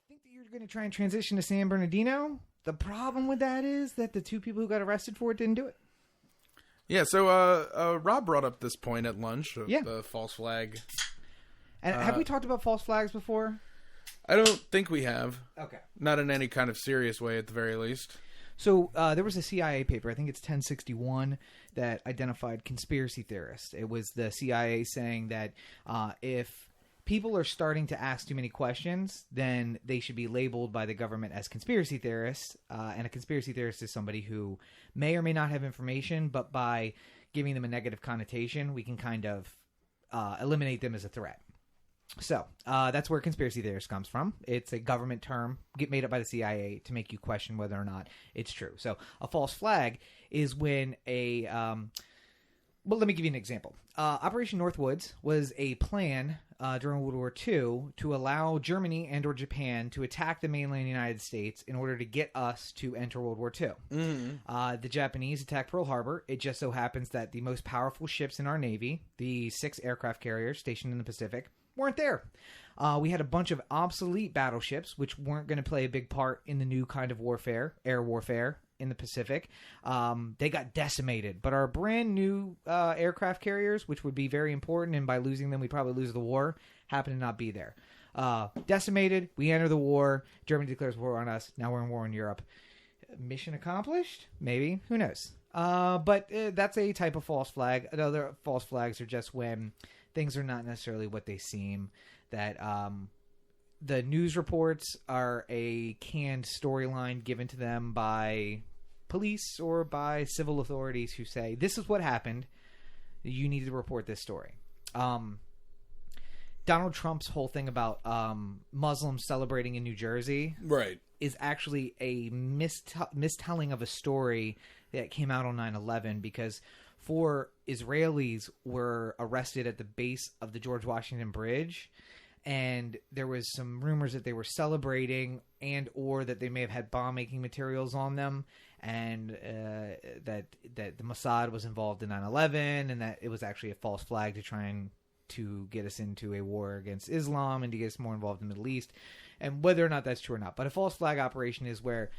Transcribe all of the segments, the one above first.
think that you're going to try and transition to San Bernardino. The problem with that is that the two people who got arrested for it didn't do it. Yeah, so Rob brought up this point at lunch, Yeah. the false flag. And have we talked about false flags before? I don't think we have. Okay. Not in any kind of serious way, at the very least. So there was a CIA paper, I think it's 1061, that identified conspiracy theorists. It was the CIA saying that if people are starting to ask too many questions, then they should be labeled by the government as conspiracy theorists. And a conspiracy theorist is somebody who may or may not have information, but by giving them a negative connotation, we can kind of eliminate them as a threat. So that's where conspiracy theorist comes from. It's a government term made up by the CIA to make you question whether or not it's true. So a false flag is when well, let me give you an example. Operation Northwoods was a plan during World War II to allow Germany and or Japan to attack the mainland United States in order to get us to enter World War II. Mm-hmm. The Japanese attacked Pearl Harbor. It just so happens that the most powerful ships in our Navy, the 6 aircraft carriers stationed in the Pacific, weren't there. We had a bunch of obsolete battleships, which weren't going to play a big part in the new kind of warfare, air warfare in the Pacific. They got decimated. But our brand new aircraft carriers, which would be very important, and by losing them, we'd probably lose the war, happen to not be there. Decimated. We enter the war. Germany declares war on us. Now we're in war in Europe. Mission accomplished? Maybe. Who knows? But that's a type of false flag. Other false flags are just when things are not necessarily what they seem, that the news reports are a canned storyline given to them by police or by civil authorities who say, this is what happened, you need to report this story. Donald Trump's whole thing about Muslims celebrating in New Jersey Right. is actually a mistelling of a story that came out on 9/11, because 4 Israelis were arrested at the base of the George Washington Bridge, and there was some rumors that they were celebrating and or that they may have had bomb-making materials on them, and that the Mossad was involved in 9/11, and that it was actually a false flag to try and to get us into a war against Islam and to get us more involved in the Middle East, and whether or not that's true or not. But a false flag operation is where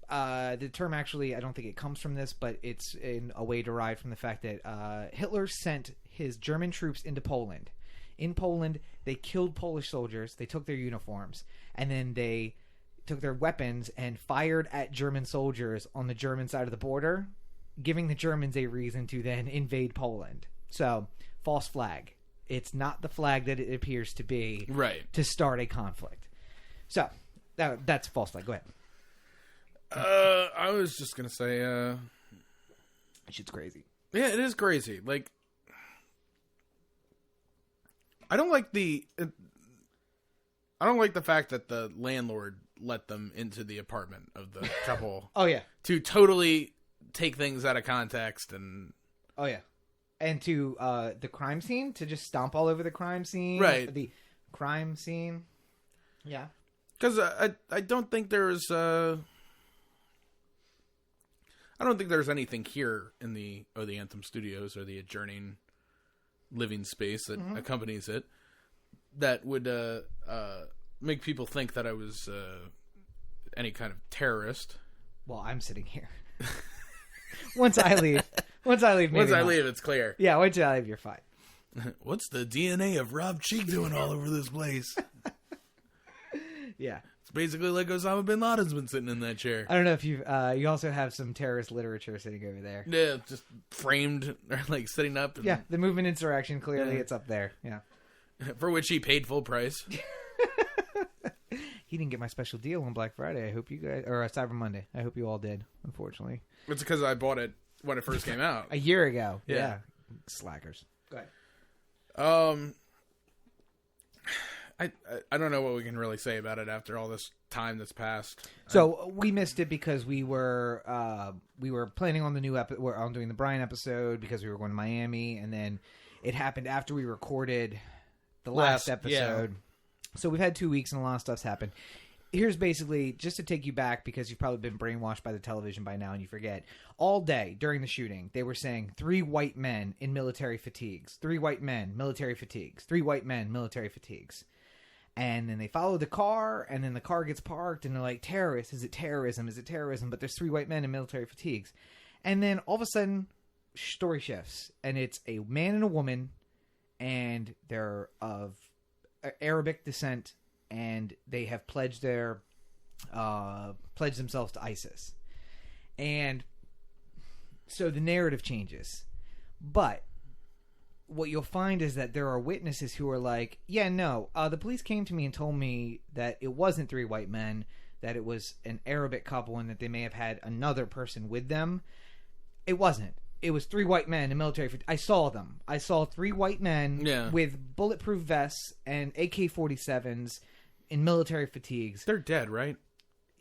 the term actually, I don't think it comes from this, but it's in a way derived from the fact that Hitler sent his German troops into Poland. In Poland, they killed Polish soldiers, they took their uniforms, and then they took their weapons and fired at German soldiers on the German side of the border, giving the Germans a reason to then invade Poland. So, false flag. It's not the flag that it appears to be, Right. to start a conflict. So, that's a false flag. Go ahead. I was just gonna say, Shit's crazy. yeah, it is crazy. Like, I don't like the fact that the landlord let them into the apartment of the couple. Oh, yeah. To totally take things out of context and... Oh, yeah. And to the crime scene, to just stomp all over the crime scene. Right. The crime scene. Yeah. Because I don't think there's... I don't think there's anything here in the O the Anthem studios or the adjourning living space that accompanies it that would make people think that I was any kind of terrorist. Well, I'm sitting here. Once I leave, maybe Once I not. leave, it's clear. Yeah, once I leave, you're fine. What's the DNA of Rob Cheek doing all over this place? Yeah. It's basically like Osama bin Laden's been sitting in that chair. I don't know if you also have some terrorist literature sitting over there. Yeah, just framed or like sitting up. And, Yeah, the movement insurrection, clearly it's up there. Yeah. For which he paid full price. He didn't get my special deal on Black Friday. I hope you guys, or Cyber Monday. I hope you all did, unfortunately. It's because I bought it when it first came out. A year ago. Yeah. Yeah. Slackers. Go ahead. I don't know what we can really say about it after all this time that's passed. So we missed it because we were planning on the new on doing the Brian episode because we were going to Miami, and then it happened after we recorded the last episode. Yeah. So we've had 2 weeks and a lot of stuff's happened. Here's basically just to take you back, because you've probably been brainwashed by the television by now and you forget. All day during the shooting, they were saying 3 white men in military fatigues, 3 white men, military fatigues, 3 white men, military fatigues. And then they follow the car, and then the car gets parked, and they're like, terrorists, is it terrorism? Is it terrorism? But there's 3 white men in military fatigues. And then all of a sudden, story shifts, and it's a man and a woman, and they're of Arabic descent, and they have pledged themselves to ISIS. And so the narrative changes. But what you'll find is that there are witnesses who are like, yeah, no, the police came to me and told me that it wasn't 3 white men, that it was an Arabic couple, and that they may have had another person with them. It wasn't. It was 3 white men in military. I saw them. I saw 3 white men with bulletproof vests and AK-47s in military fatigues. They're dead, right?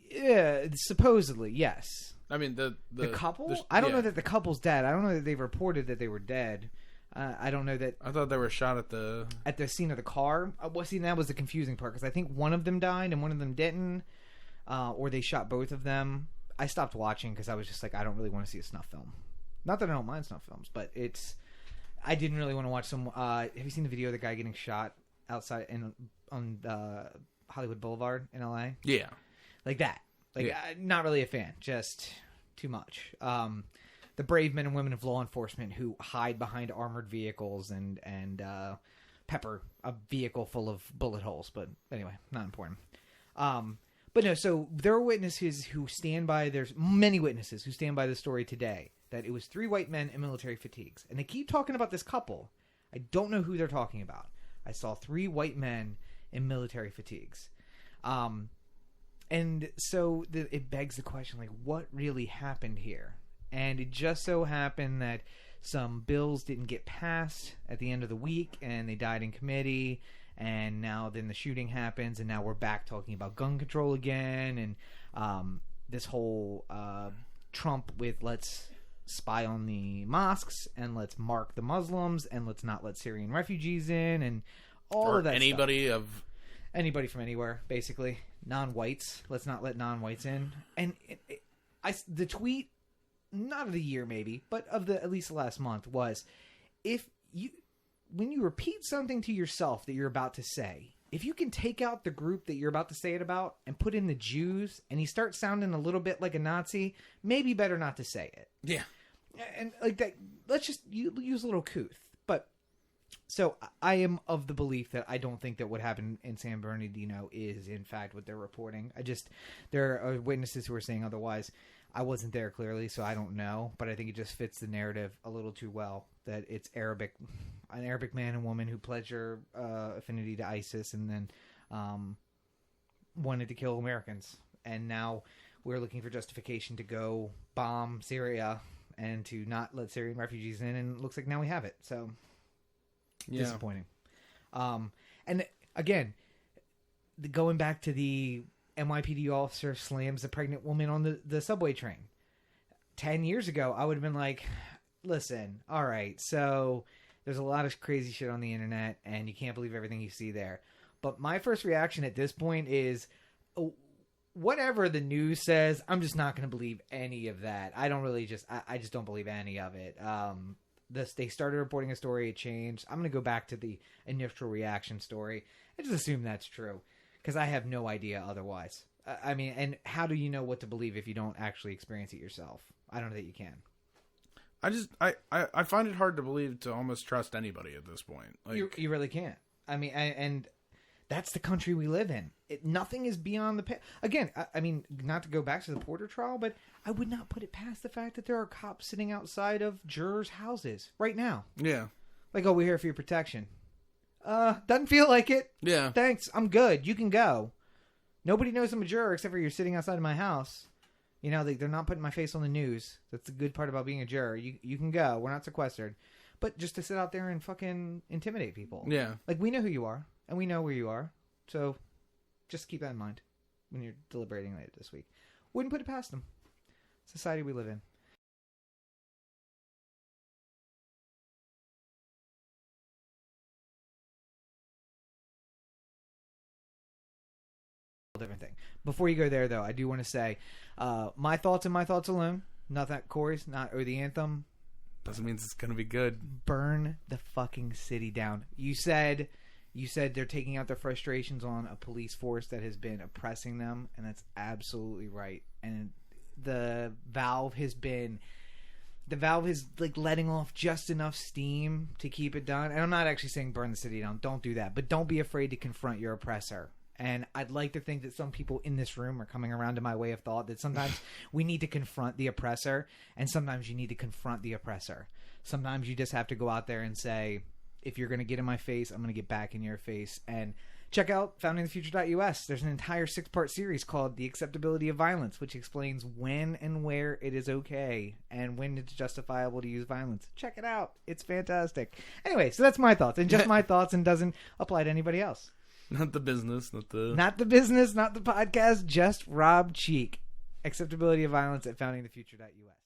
Yeah, supposedly, yes. I mean, the couple? I don't know that the couple's dead. I don't know that they reported that they were dead. I don't know that... I thought they were shot at the scene of the car. Well, see, that was the confusing part, because I think one of them died and one of them didn't. Or they shot both of them. I stopped watching because I was just like, I don't really want to see a snuff film. Not that I don't mind snuff films, but I didn't really want to watch some... have you seen the video of the guy getting shot outside on Hollywood Boulevard in LA? Yeah. Like that. Not really a fan. Just too much. The brave men and women of law enforcement who hide behind armored vehicles and pepper a vehicle full of bullet holes. But anyway, not important. But no, so there are witnesses who stand by... There's many witnesses who stand by the story today that it was 3 white men in military fatigues. And they keep talking about this couple. I don't know who they're talking about. I saw 3 white men in military fatigues. And so it begs the question, like, what really happened here? And it just so happened that some bills didn't get passed at the end of the week, and they died in committee, and now then the shooting happens, and now we're back talking about gun control again, and this whole Trump with let's spy on the mosques, and let's mark the Muslims, and let's not let Syrian refugees in, and all of that anybody stuff. Anybody from anywhere, basically. Non-whites. Let's not let non-whites in. And the tweet, not of the year maybe, but of at least the last month, was when you repeat something to yourself that you're about to say, if you can take out the group that you're about to say it about and put in the Jews, and he starts sounding a little bit like a Nazi, maybe better not to say it. Yeah. And like that, let's just use a little couth. But so I am of the belief that I don't think that what happened in San Bernardino is in fact what they're reporting. There are witnesses who are saying otherwise. I wasn't there clearly, so I don't know. But I think it just fits the narrative a little too well that it's an Arabic man and woman who pledged their affinity to ISIS and then wanted to kill Americans. And now we're looking for justification to go bomb Syria and to not let Syrian refugees in. And it looks like now we have it. So disappointing. And again, going back to the NYPD officer slams a pregnant woman on the subway train. 10 years ago, I would have been like, listen, all right, so there's a lot of crazy shit on the internet, and you can't believe everything you see there. But my first reaction at this point is, whatever the news says, I'm just not going to believe any of that. I just don't believe any of it. They started reporting a story, it changed. I'm going to go back to the initial reaction story and just assume that's true. Because I have no idea otherwise. I mean, and how do you know what to believe if you don't actually experience it yourself? I don't know that you can. I find it hard to believe to almost trust anybody at this point. Like, you really can't. I mean, and that's the country we live in. Nothing is beyond the... Again, I mean, not to go back to the Porter trial, but I would not put it past the fact that there are cops sitting outside of jurors' houses right now. Yeah. Like, oh, we're here for your protection. Doesn't feel like it. Yeah. Thanks. I'm good. You can go. Nobody knows I'm a juror except for you're sitting outside of my house. You know, they're not putting my face on the news. That's the good part about being a juror. You can go. We're not sequestered. But just to sit out there and fucking intimidate people. Yeah. Like, we know who you are, and we know where you are. So, just keep that in mind when you're deliberating later this week. Wouldn't put it past them. Society we live in. Different thing. Before you go there, though, I do want to say my thoughts and my thoughts alone. Not that Corey's, not O the Anthem. Doesn't mean it's going to be good. Burn the fucking city down. You said You said they're taking out their frustrations on a police force that has been oppressing them, and that's absolutely right. And the valve is like letting off just enough steam to keep it done. And I'm not actually saying burn the city down. Don't do that. But don't be afraid to confront your oppressor. And I'd like to think that some people in this room are coming around to my way of thought that sometimes we need to confront the oppressor, and sometimes you need to confront the oppressor. Sometimes you just have to go out there and say, if you're going to get in my face, I'm going to get back in your face. And check out foundingthefuture.us. There's an entire 6-part series called The Acceptability of Violence, which explains when and where it is okay and when it's justifiable to use violence. Check it out. It's fantastic. Anyway, so that's my thoughts, and just my thoughts, and doesn't apply to anybody else. Not the business, not the business, not the podcast, just Rob Cheek. Acceptability of Violence at foundingthefuture.us.